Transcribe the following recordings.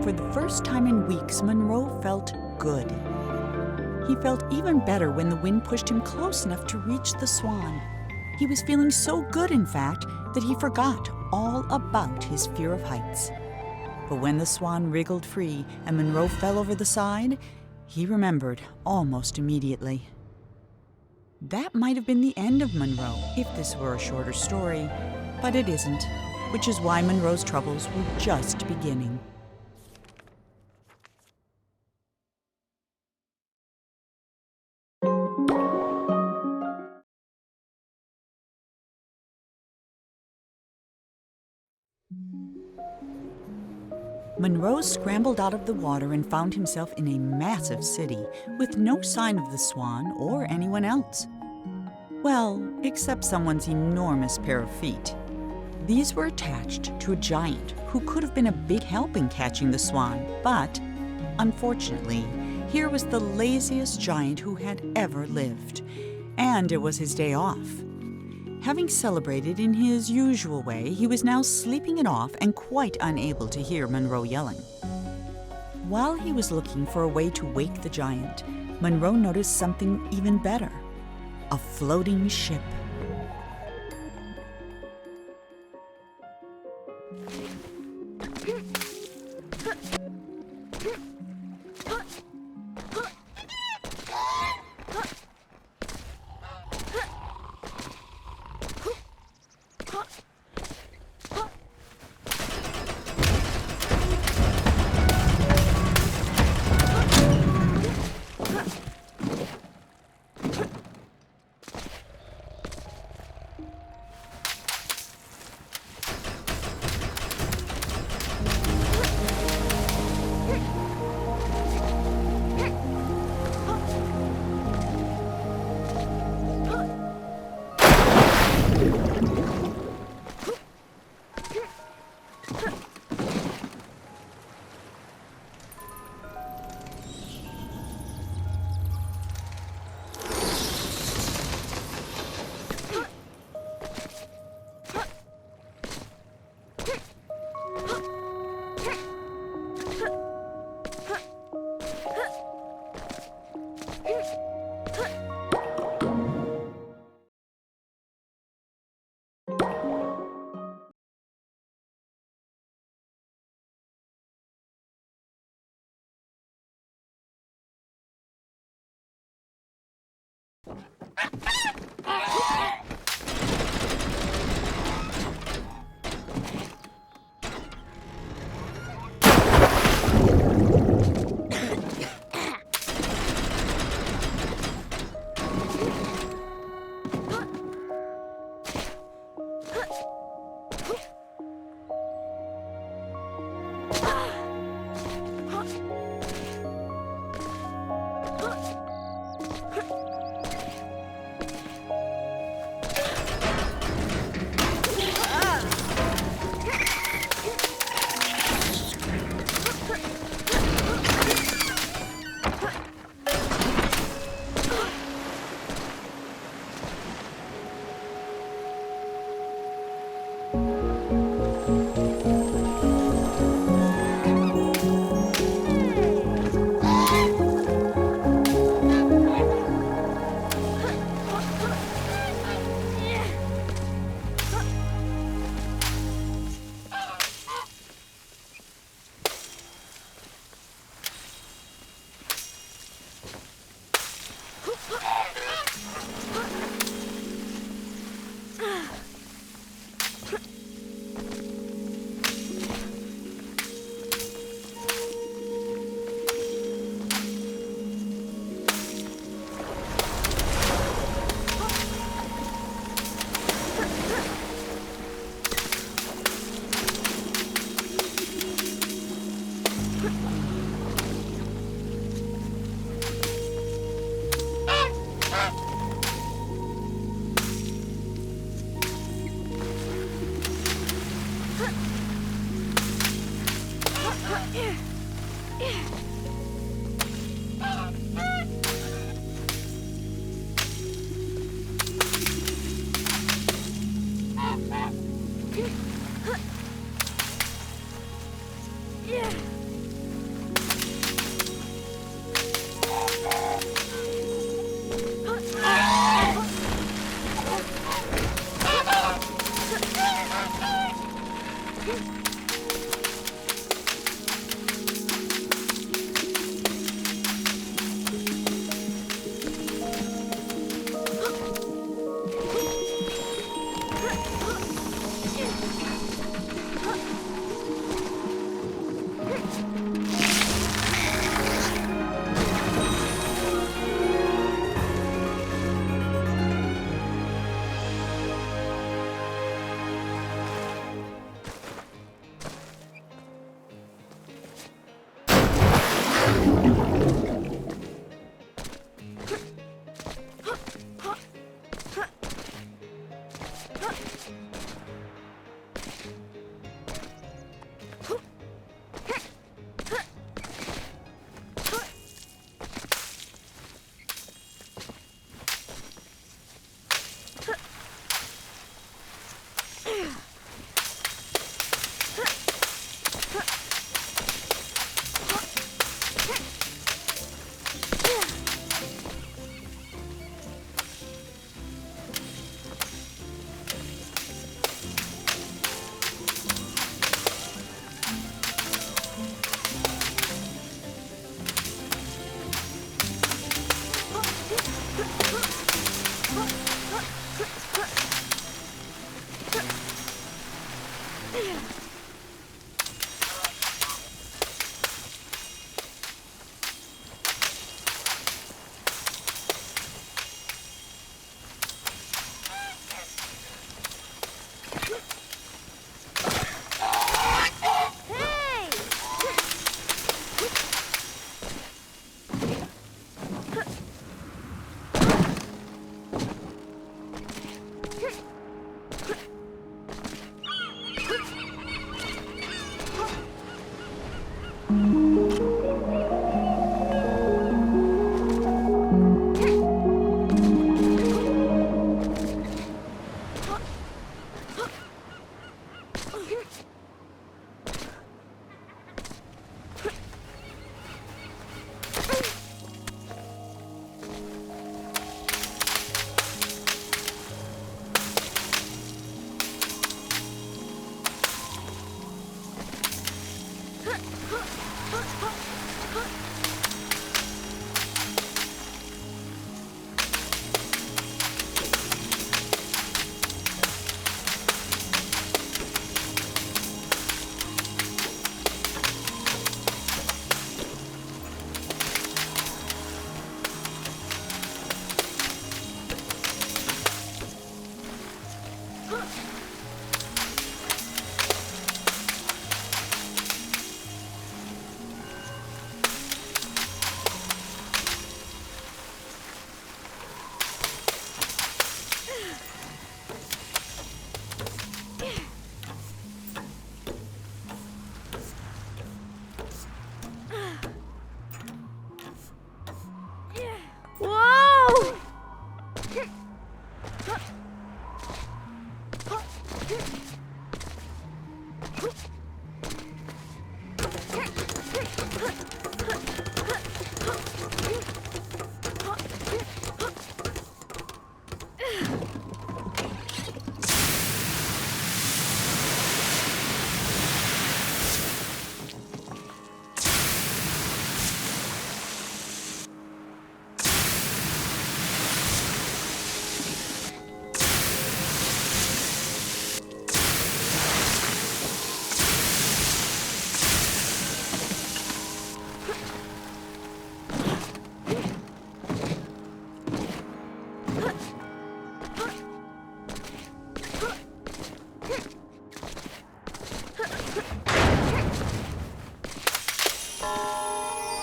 For the first time in weeks, Monroe felt good. He felt even better when the wind pushed him close enough to reach the swan. He was feeling so good, in fact, that he forgot all about his fear of heights. But when the swan wriggled free and Monroe fell over the side, he remembered almost immediately. That might have been the end of Monroe if this were a shorter story, but it isn't, which is why Monroe's troubles were just beginning. Monroe scrambled out of the water and found himself in a massive city with no sign of the swan or anyone else. Well, except someone's enormous pair of feet. These were attached to a giant who could have been a big help in catching the swan, but unfortunately, here was the laziest giant who had ever lived, and it was his day off. Having celebrated in his usual way, he was now sleeping it off and quite unable to hear Monroe yelling. While he was looking for a way to wake the giant, Monroe noticed something even better: a floating ship.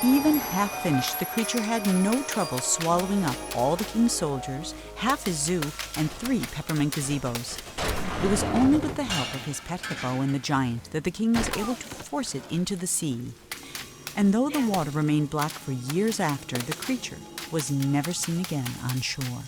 Even half finished, the creature had no trouble swallowing up all the king's soldiers, half his zoo, and 3 peppermint gazebos. It was only with the help of his pet hippo and the giant that the king was able to force it into the sea. And though the water remained black for years after, the creature was never seen again on shore.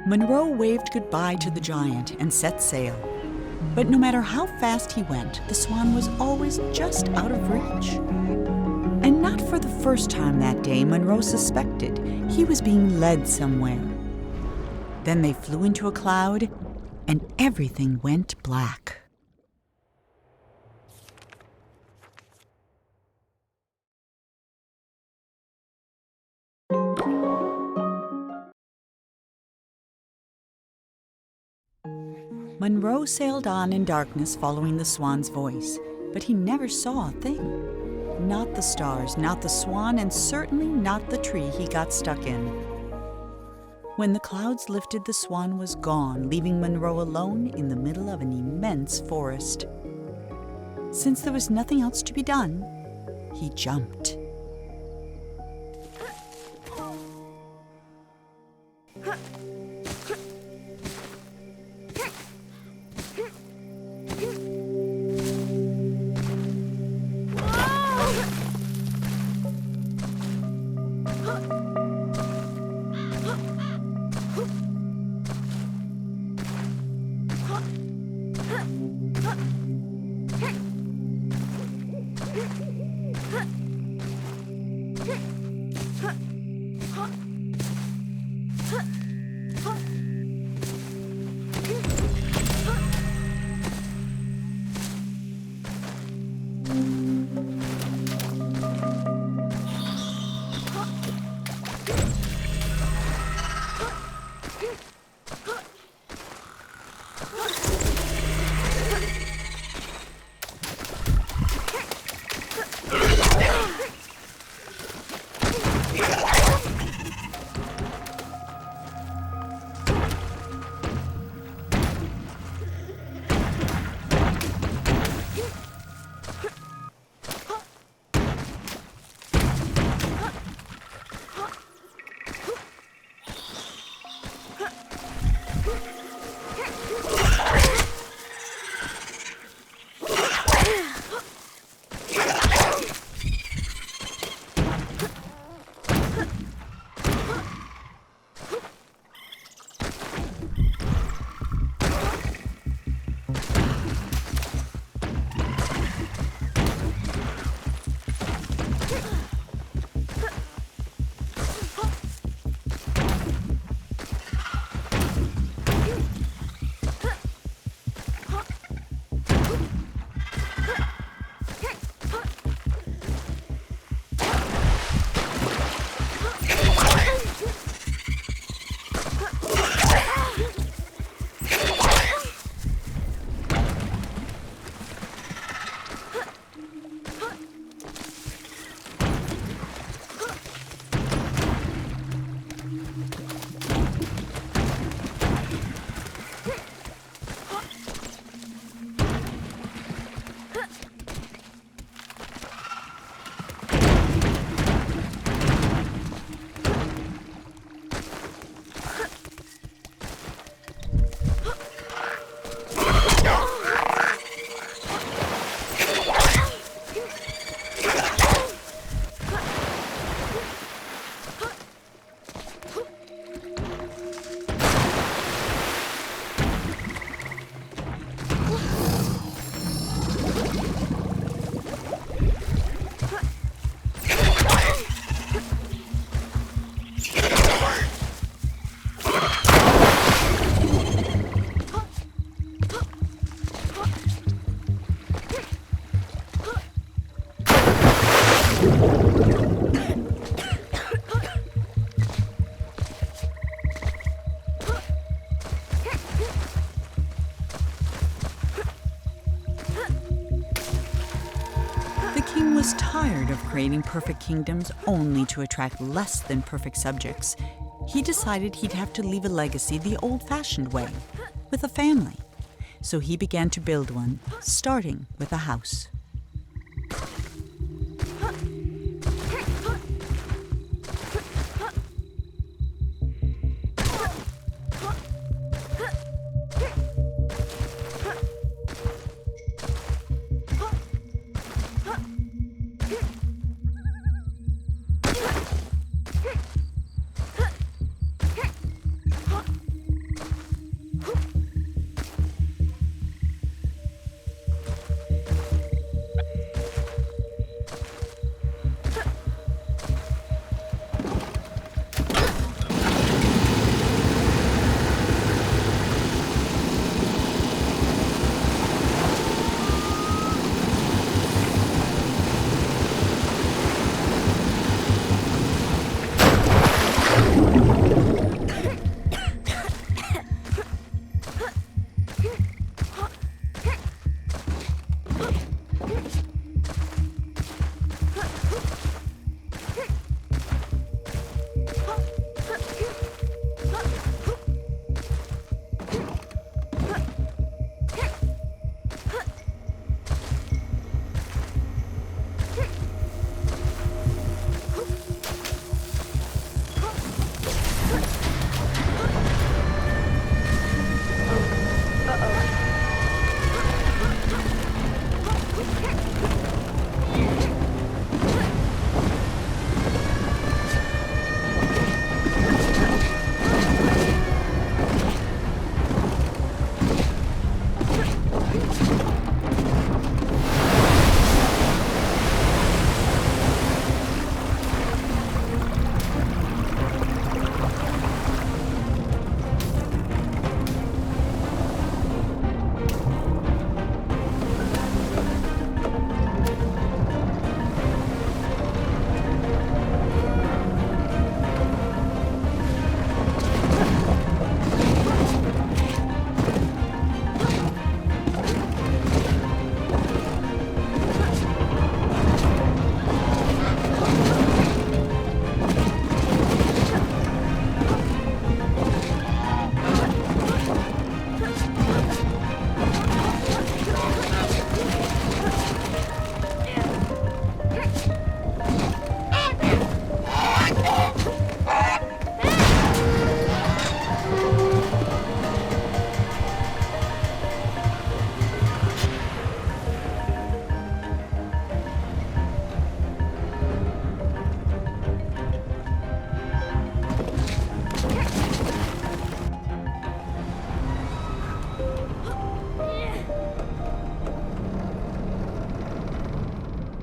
Monroe waved goodbye to the giant and set sail. But no matter how fast he went, the swan was always just out of reach. And not for the first time that day, Monroe suspected he was being led somewhere. Then they flew into a cloud, and everything went black. Monroe sailed on in darkness following the swan's voice, but he never saw a thing. Not the stars, not the swan, and certainly not the tree he got stuck in. When the clouds lifted, the swan was gone, leaving Monroe alone in the middle of an immense forest. Since there was nothing else to be done, he jumped. tired of creating perfect kingdoms only to attract less than perfect subjects, he decided he'd have to leave a legacy the old-fashioned way, with a family. So he began to build one, starting with a house.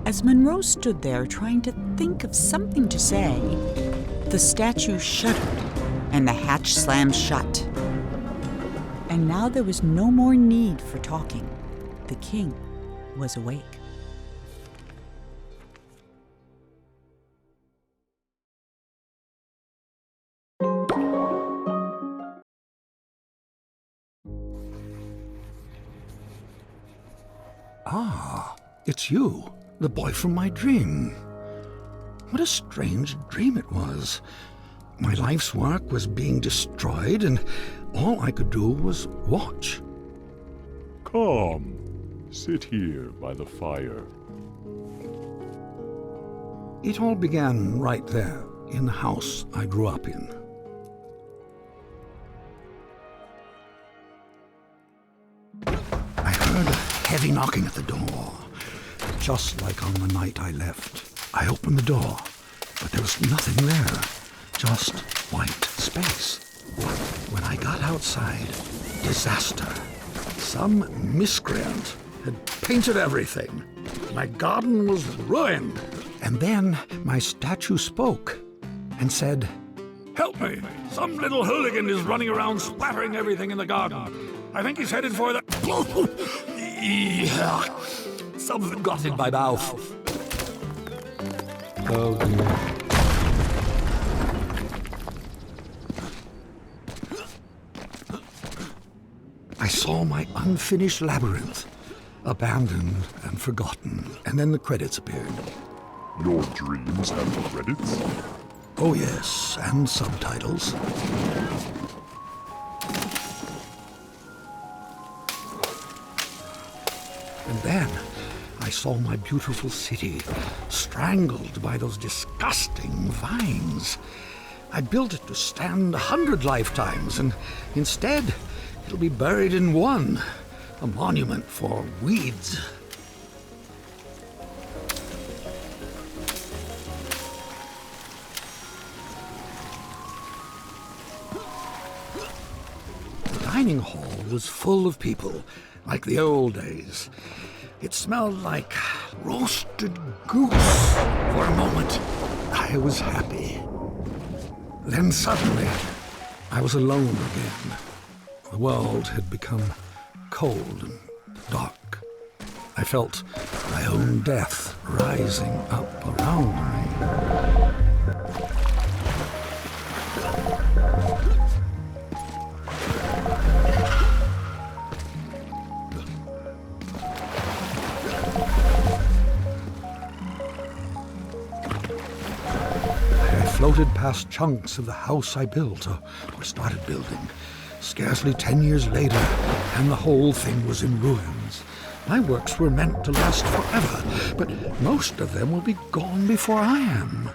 As Monroe stood there trying to think of something to say, the statue shuddered and the hatch slammed shut. And now there was no more need for talking. The king was awake. Ah, it's you, the boy from my dream. What a strange dream it was. My life's work was being destroyed, and all I could do was watch. Come, sit here by the fire. It all began right there, in the house I grew up in. I heard a heavy knocking at the door, just like on the night I left. I opened the door, but there was nothing there, just white space. When I got outside, disaster. Some miscreant had painted everything. My garden was ruined. And then my statue spoke and said, "Help me! Some little hooligan is running around splattering everything in the garden. I think he's headed for the..." Something got in my mouth. Oh dear. I saw my unfinished labyrinth, abandoned and forgotten, and then the credits appeared. Your dreams have credits? Oh yes, and subtitles. And then I saw my beautiful city strangled by those disgusting vines. I built it to stand 100 lifetimes, and instead it'll be buried in one, a monument for weeds. The dining hall was full of people, like the old days. It smelled like roasted goose. For a moment, I was happy. Then suddenly, I was alone again. The world had become cold and dark. I felt my own death rising up around me. I floated past chunks of the house I built, or started building. Scarcely 10 years later, and the whole thing was in ruins. My works were meant to last forever, but most of them will be gone before I am.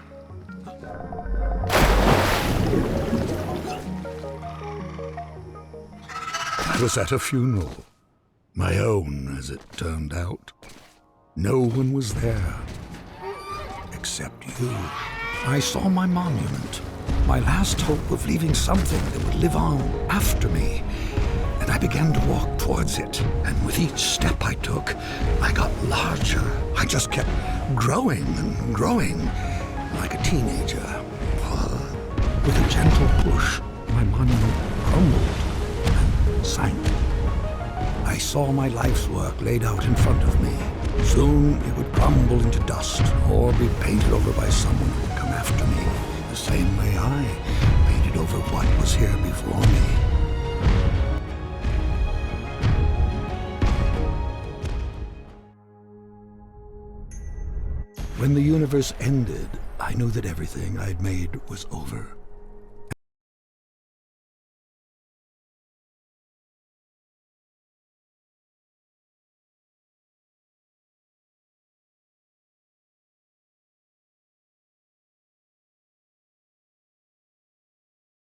I was at a funeral. My own, as it turned out. No one was there. Except you. I saw my monument, my last hope of leaving something that would live on after me. And I began to walk towards it. And with each step I took, I got larger. I just kept growing and growing, like a teenager. With a gentle push, my monument crumbled and sank. I saw my life's work laid out in front of me. Soon it would crumble into dust or be painted over by someone who would come after me, the same way I painted over what was here before me. When the universe ended, I knew that everything I'd made was over.